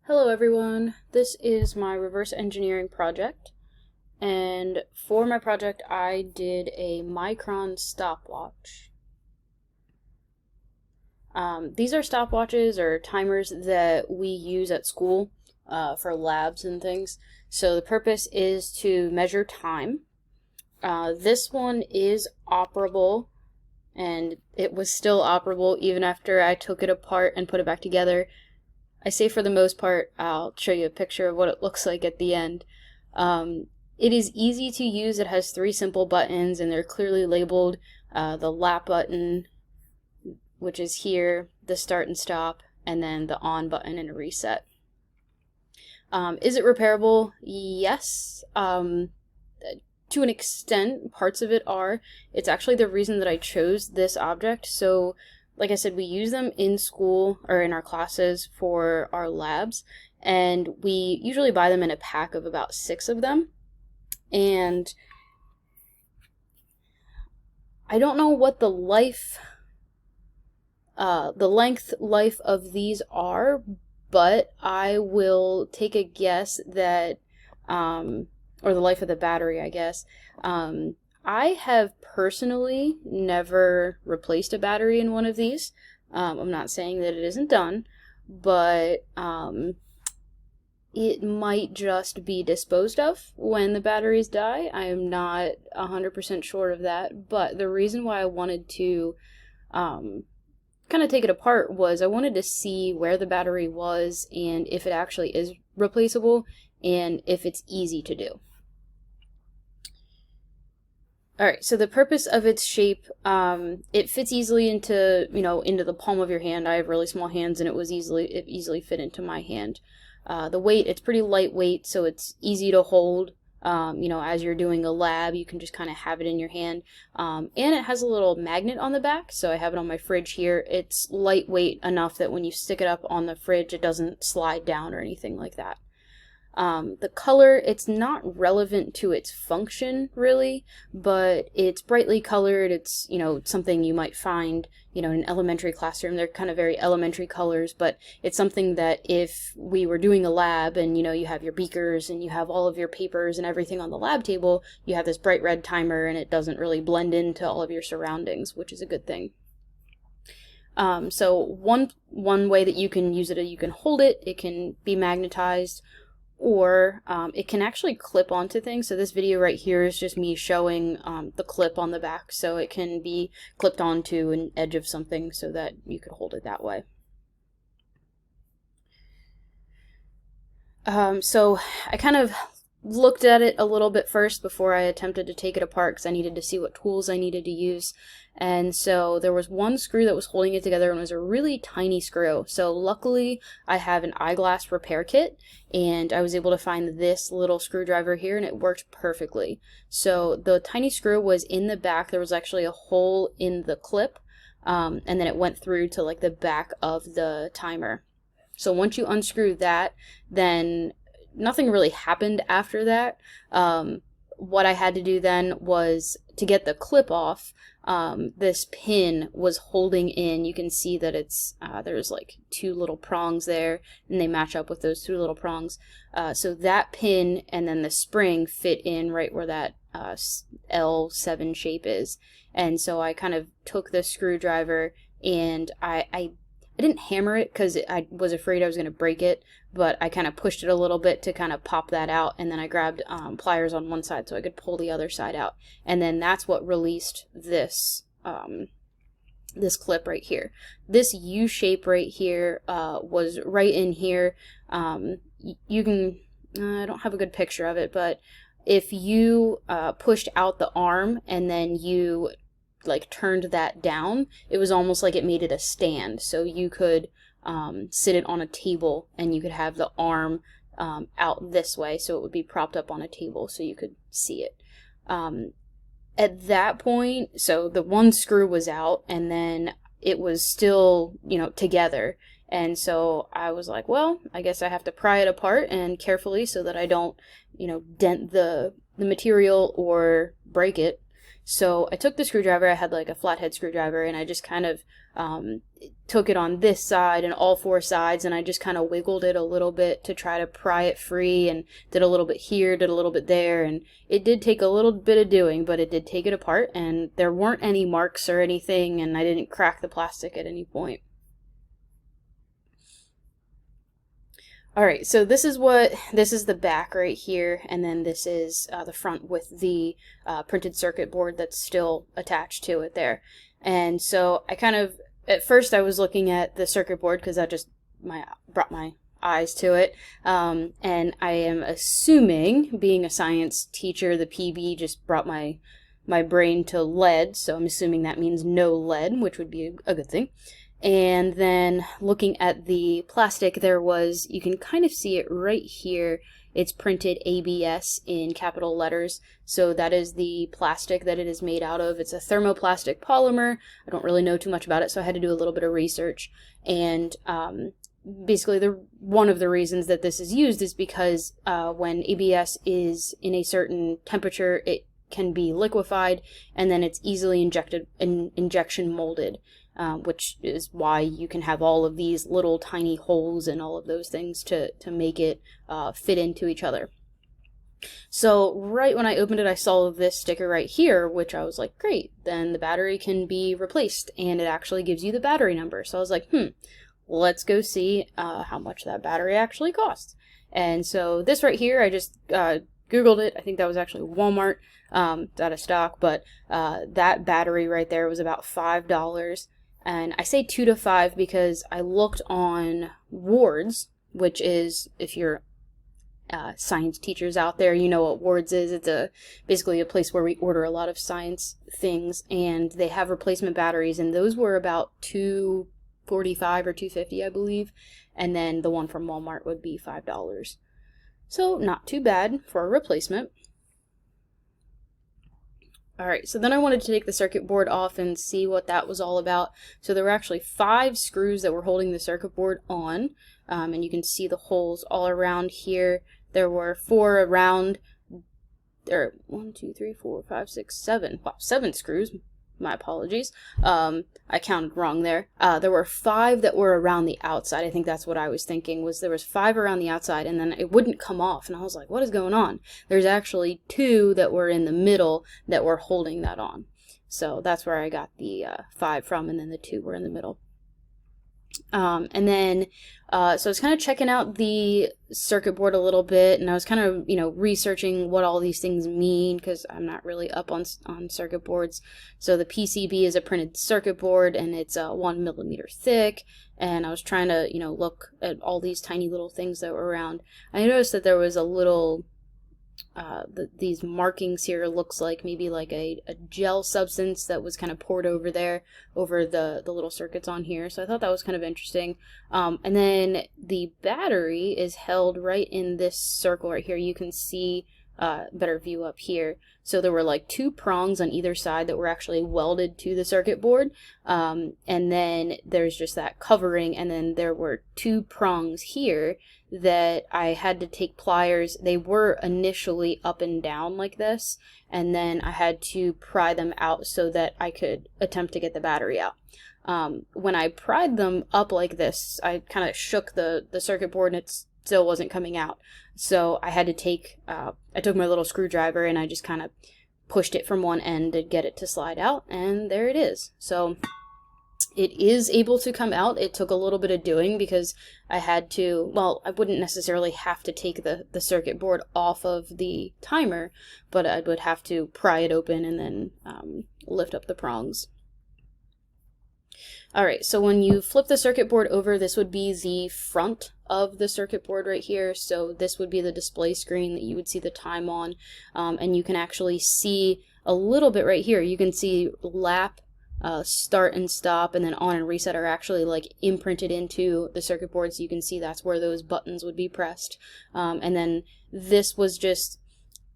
Hello everyone, this is my reverse engineering project, and for my project I did a micron stopwatch. These are stopwatches or timers that we use at school for labs and things. So the purpose is to measure time. This one is operable, and it was still operable even after I took it apart and put it back together. I say for the most part. I'll show you a picture of what it looks like at the end. It is easy to use. It has 3 simple buttons and they're clearly labeled. The lap button, which is here, the start and stop, and then the on button and a reset. Is it repairable? Yes. To an extent, parts of it are. It's actually the reason that I chose this object. So like I said, we use them in school or in our classes for our labs, and we usually buy them in a pack of about 6 of them. And I don't know what the length life of these are, but I will take a guess that, or the life of the battery, I guess. I have personally never replaced a battery in one of these. I'm not saying that it isn't done, but it might just be disposed of when the batteries die. I am not 100% sure of that, but the reason why I wanted to kind of take it apart was I wanted to see where the battery was and if it actually is replaceable and if it's easy to do. Alright, so the purpose of its shape, it fits easily into, into the palm of your hand. I have really small hands and it easily fit into my hand. The weight, it's pretty lightweight, so it's easy to hold. As you're doing a lab, you can just kind of have it in your hand. And it has a little magnet on the back, so I have it on my fridge here. It's lightweight enough that when you stick it up on the fridge, it doesn't slide down or anything like that. The color, it's not relevant to its function, really, but it's brightly colored. It's, something you might find, in an elementary classroom. They're kind of very elementary colors, but it's something that if we were doing a lab and, you have your beakers and you have all of your papers and everything on the lab table, you have this bright red timer and it doesn't really blend into all of your surroundings, which is a good thing. So one way that you can use it, you can hold it, it can be magnetized, or it can actually clip onto things. So this video right here is just me showing the clip on the back, so it can be clipped onto an edge of something so that you could hold it that way. So I kind of looked at it a little bit first before I attempted to take it apart because I needed to see what tools I needed to use. And so there was one screw that was holding it together and it was a really tiny screw. So luckily I have an eyeglass repair kit and I was able to find this little screwdriver here and it worked perfectly. So the tiny screw was in the back. There was actually a hole in the clip and then it went through to like the back of the timer. So once you unscrew that, then nothing really happened after that. What I had to do then was to get the clip off. This pin was holding in. You can see that it's there's like 2 little prongs there, and they match up with those 2 little prongs. So that pin and then the spring fit in right where that L7 shape is. And so I kind of took the screwdriver and I didn't hammer it because I was afraid I was going to break it, but I kind of pushed it a little bit to kind of pop that out, and then I grabbed pliers on one side so I could pull the other side out, and then that's what released this this clip right here. This U shape right here was right in here. You can, I don't have a good picture of it, but if you pushed out the arm and then you like turned that down, it was almost like it made it a stand, so you could sit it on a table and you could have the arm out this way, so it would be propped up on a table so you could see it. At that point, so the one screw was out and then it was still, together, and so I was like, well, I guess I have to pry it apart and carefully so that I don't, dent the material or break it. So I took the screwdriver, I had like a flathead screwdriver, and I just kind of took it on this side and all four sides, and I just kind of wiggled it a little bit to try to pry it free, and did a little bit here, did a little bit there, and it did take a little bit of doing, but it did take it apart, and there weren't any marks or anything, and I didn't crack the plastic at any point. Alright, so this is the back right here, and then this is the front with the printed circuit board that's still attached to it there. And so I kind of, at first I was looking at the circuit board because that just brought my eyes to it, and I am assuming, being a science teacher, the PB just brought my brain to lead, so I'm assuming that means no lead, which would be a good thing. And then looking at the plastic, you can kind of see it right here. It's printed ABS in capital letters. So that is the plastic that it is made out of. It's a thermoplastic polymer. I don't really know too much about it, so I had to do a little bit of research. And basically one of the reasons that this is used is because when ABS is in a certain temperature, it can be liquefied, and then it's easily injection molded. Which is why you can have all of these little tiny holes and all of those things to make it fit into each other. So right when I opened it, I saw this sticker right here, which I was like, great, then the battery can be replaced, and it actually gives you the battery number. So I was like, let's go see how much that battery actually costs. And so this right here, I just Googled it. I think that was actually Walmart. It's out of stock, but that battery right there was about $5. And I say 2 to 5 because I looked on Wards, which is, if you're science teachers out there, you know what Wards is. It's basically a place where we order a lot of science things, and they have replacement batteries, and those were about $2.45 or $2.50, I believe. And then the one from Walmart would be $5. So not too bad for a replacement. Alright, so then I wanted to take the circuit board off and see what that was all about. So there were actually 5 screws that were holding the circuit board on, and you can see the holes all around here. There were 4 around, or 1, 2, 3, 4, 5, 6, 7, wow, 7 screws. My apologies. I counted wrong there. There were 5 that were around the outside. I think that's what I was thinking, was there was 5 around the outside, and then it wouldn't come off, and I was like, what is going on? There's actually 2 that were in the middle that were holding that on. So that's where I got the 5 from, and then the 2 were in the middle. And then, so I was kind of checking out the circuit board a little bit, and I was kind of, researching what all these things mean, because I'm not really up on circuit boards. So the PCB is a printed circuit board, and it's 1 millimeter thick, and I was trying to, look at all these tiny little things that were around. I noticed that there was a little, these markings here looks like maybe like a gel substance that was kind of poured over there, over the little circuits on here. So I thought that was kind of interesting. And then the battery is held right in this circle right here. You can see better view up here. So there were like 2 prongs on either side that were actually welded to the circuit board. And then there's just that covering, and then there were 2 prongs here that I had to take pliers. They were initially up and down like this, and then I had to pry them out so that I could attempt to get the battery out. When I pried them up like this, I kind of shook the circuit board, and it still wasn't coming out. So I had to take, I took my little screwdriver and I just kind of pushed it from one end to get it to slide out, and there it is. So it is able to come out. It took a little bit of doing because I had to, well, I wouldn't necessarily have to take the circuit board off of the timer, but I would have to pry it open and then lift up the prongs. Alright, so when you flip the circuit board over, this would be the front of the circuit board right here. So this would be the display screen that you would see the time on, and you can actually see a little bit right here. You can see lap, start and stop, and then on and reset are actually like imprinted into the circuit board, so you can see that's where those buttons would be pressed. And then this was just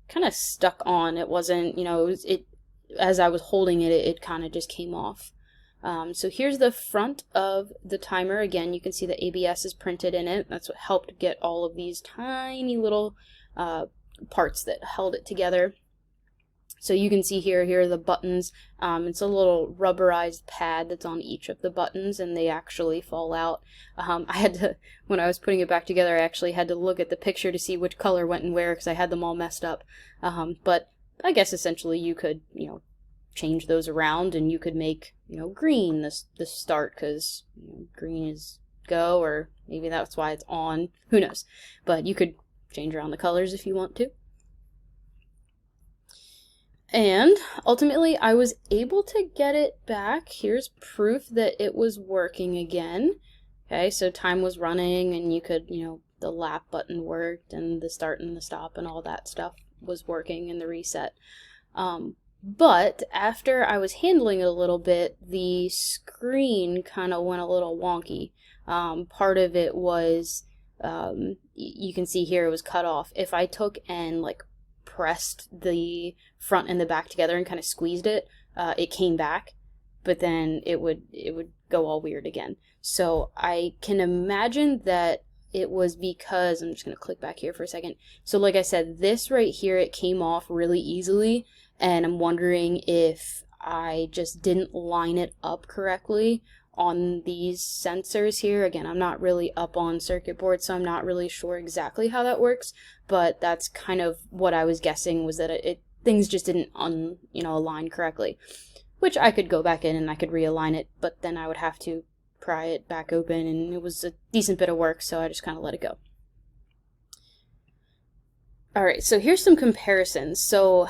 kind of stuck on. It wasn't, as I was holding it, it kind of just came off. So here's the front of the timer. Again, you can see the ABS is printed in it. That's what helped get all of these tiny little parts that held it together. So you can see here are the buttons. It's a little rubberized pad that's on each of the buttons, and they actually fall out. I had to, when I was putting it back together, I actually had to look at the picture to see which color went in where, because I had them all messed up. But I guess essentially you could, change those around, and you could make, green this start, because green is go, or maybe that's why it's on. Who knows? But you could change around the colors if you want to. And ultimately, I was able to get it back. Here's proof that it was working again. Okay, so time was running, and you could, the lap button worked, and the start and the stop and all that stuff was working in the reset. But after I was handling it a little bit, the screen kind of went a little wonky. Part of it was, you can see here it was cut off. If I took and pressed the front and the back together and kind of squeezed it, it came back, but then it would go all weird again. So I can imagine that it was because, I'm just going to click back here for a second. So like I said, this right here, it came off really easily, and I'm wondering if I just didn't line it up correctly on these sensors here. Again, I'm not really up on circuit boards, so I'm not really sure exactly how that works, but that's kind of what I was guessing, was that things just didn't align correctly, which I could go back in and I could realign it, but then I would have to pry it back open, and it was a decent bit of work, so I just kind of let it go. Alright, so here's some comparisons. So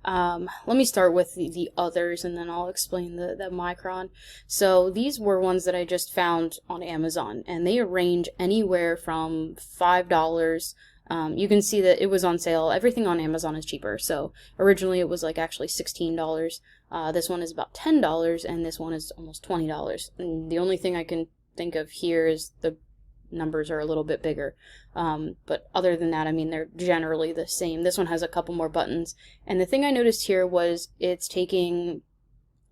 let me start with the others, and then I'll explain the Micron. So these were ones that I just found on Amazon, and they range anywhere from $5. You can see that it was on sale. Everything on Amazon is cheaper. So originally it was actually $16. This one is about $10, and this one is almost $20. And the only thing I can think of here is the numbers are a little bit bigger. But other than that, I mean, they're generally the same. This one has a couple more buttons. And the thing I noticed here was it's taking,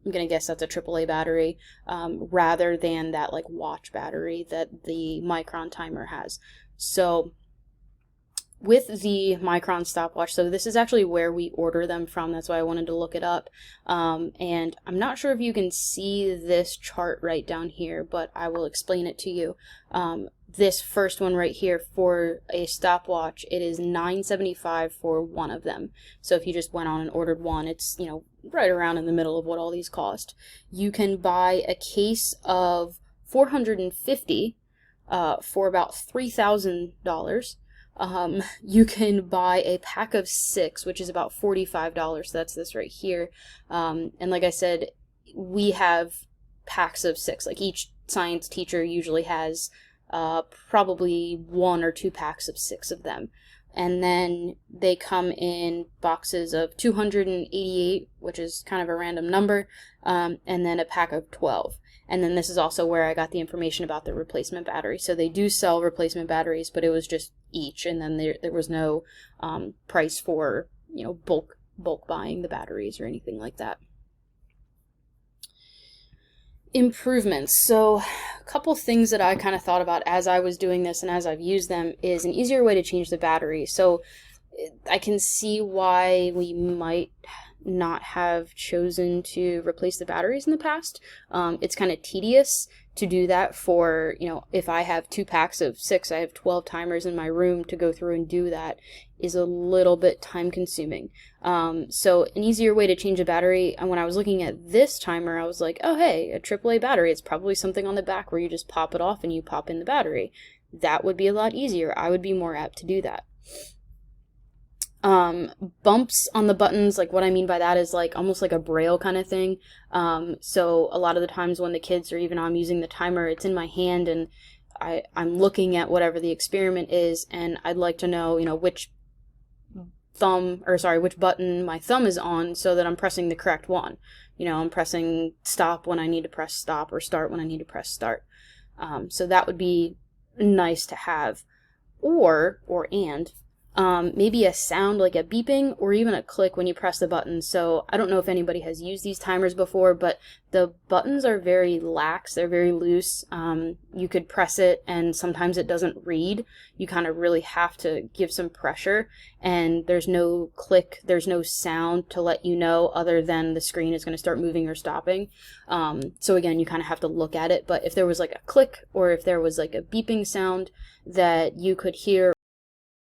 I'm going to guess that's a AAA battery, rather than that watch battery that the Micron timer has. So with the Micron stopwatch, so this is actually where we order them from. That's why I wanted to look it up. And I'm not sure if you can see this chart right down here, but I will explain it to you. This first one right here, for a stopwatch, it is $9.75 for one of them. So if you just went on and ordered one, it's, right around in the middle of what all these cost. You can buy a case of 450 for about $3,000. You can buy a pack of 6, which is about $45. So that's this right here. And like I said, we have packs of 6. Each science teacher usually has probably 1 or 2 packs of 6 of them. And then they come in boxes of 288, which is kind of a random number, and then a pack of 12. And then this is also where I got the information about the replacement battery. So they do sell replacement batteries, but it was just each, and then there was no price for bulk buying the batteries or anything like that. Improvements. So a couple things that I kind of thought about as I was doing this and as I've used them is an easier way to change the battery. So I can see why we might not have chosen to replace the batteries in the past. It's kind of tedious to do that for, if I have 2 packs of 6, I have 12 timers in my room to go through and do that is a little bit time consuming. So an easier way to change a battery, and when I was looking at this timer, I was like, oh hey, a AAA battery, it's probably something on the back where you just pop it off and you pop in the battery. That would be a lot easier. I would be more apt to do that. Bumps on the buttons, what I mean by that is almost like a braille kind of thing. So a lot of the times when the kids, or even I'm using the timer, it's in my hand and I'm looking at whatever the experiment is, and I'd like to know, which button my thumb is on so that I'm pressing the correct one. I'm pressing stop when I need to press stop, or start when I need to press start. So that would be nice to have. maybe a sound like a beeping or even a click when you press the button. So I don't know if anybody has used these timers before, but the buttons are very lax, they're very loose. You could press it and sometimes it doesn't read. You kind of really have to give some pressure, and there's no click, there's no sound to let you know other than the screen is going to start moving or stopping. So again, you kind of have to look at it, but if there was like a click or if there was like a beeping sound that you could hear